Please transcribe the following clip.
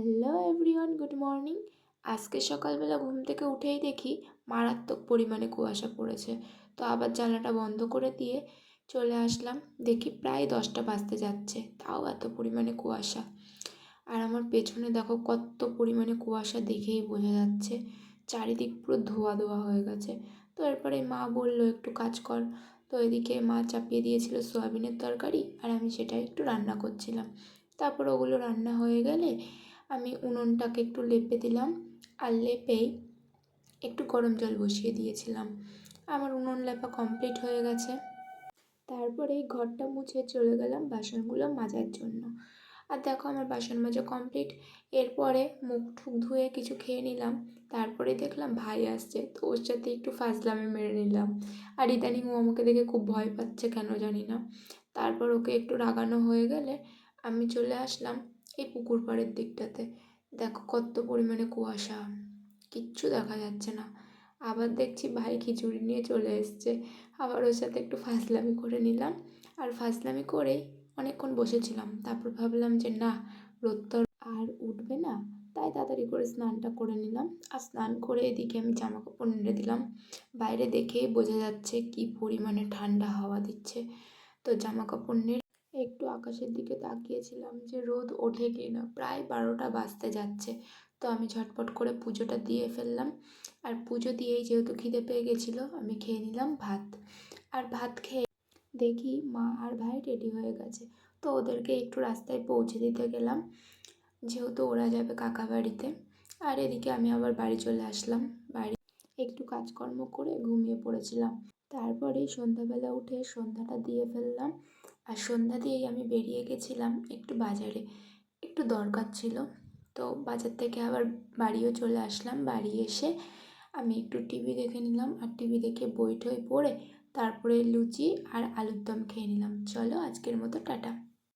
Hello everyone, good morning. আজকে সকালবেলা ঘুম থেকে উঠেই দেখি মারাত্মক পরিমাণে কুয়াশা পড়েছে। তো আবার জানলাটা বন্ধ করে দিয়ে চলে আসলাম। দেখি প্রায় 10টা বাজতে যাচ্ছে, তাও এত পরিমাণে কুয়াশা। আর আমার পেছনে দেখো কত পরিমাণে কুয়াশা, দেখেই বোঝা যাচ্ছে চারিদিক পুরো ধোয়া ধোয়া হয়ে গেছে। তো এরপরে মা বললো একটু কাজ কর। তো এদিকে মা চাপিয়ে দিয়েছিল সয়াবিনের তরকারি, আর আমি সেটা একটু রান্না করছিলাম। তারপর ওগুলো রান্না হয়ে গেলে আমি উনুনটাকে একটু লেপে দিলাম, আর লেপেই একটু গরম জল বসিয়ে দিয়েছিলাম। আমার উনুন লেপা কমপ্লিট হয়ে গেছে। তারপরে ঘরটা মুছে চলে গেলাম বাসনগুলো মাজার জন্য। আর দেখো আমার বাসন মাজা কমপ্লিট। এরপরে মুখ ঠুক ধুয়ে কিছু খেয়ে নিলাম। তারপরে দেখলাম ভাই আসছে, তো ওর সাথে একটু ফাজলামি মেরে নিলাম। আর ইদানিং ও আমাকে দেখে খুব ভয় পাচ্ছে, কেন জানি না। তারপর ওকে একটু রাগানো হয়ে গেলে আমি চলে আসলাম এই পুকুর পাড়ের দিকটাতে। দেখো কত পরিমাণে কুয়াশা, কিচ্ছু দেখা যাচ্ছে না। আবার দেখছি ভাই খিচুড়ি নিয়ে চলে এসছে। আবার ওর সাথে একটু ফাজলামি করে নিলাম। আর ফাজলামি করেই অনেকক্ষণ বসেছিলাম। তারপর ভাবলাম যে না, রোদ তো আর উঠবে না, তাই তাড়াতাড়ি করে স্নানটা করে নিলাম। আর স্নান করে এদিকে আমি জামা কাপড় নেড়ে দিলাম। বাইরে দেখেই বোঝা যাচ্ছে কি পরিমাণে ঠান্ডা হাওয়া দিচ্ছে। তো জামা কাপড় নেড়ে একটু আকাশের দিকে তাকিয়েছিলাম যে রোদ ওঠে কি না। প্রায় 12টা বাজতে যাচ্ছে। তো আমি ঝটপট করে পুজোটা দিয়ে ফেললাম। আর পুজো দিয়েই যেহেতু খিদে পেয়ে গেছিলো, আমি খেয়ে নিলাম ভাত। আর ভাত খেয়ে দেখি মা আর ভাই রেডি হয়ে গেছে। তো ওদেরকে একটু রাস্তায় পৌঁছে দিতে গেলাম, যেহেতু ওরা যাবে কাকা বাড়িতে। আর এদিকে আমি আবার বাড়ি চলে আসলাম। বাড়ি একটু কাজকর্ম করে ঘুমিয়ে পড়েছিলাম। তারপরেই সন্ধ্যাবেলা উঠে সন্ধ্যাটা দিয়ে ফেললাম। আর সন্ধ্যা দিয়েই আমি বেরিয়ে গেছিলাম একটু বাজারে, একটু দরকার ছিল। তো বাজার থেকে আবার বাড়িও চলে আসলাম। বাড়ি এসে আমি একটু টিভি দেখে নিলাম, আর টিভি দেখে বই টই পড়ে তারপরে লুচি আর আলুর দম খেয়ে নিলাম। চলো আজকের মতো টাটা।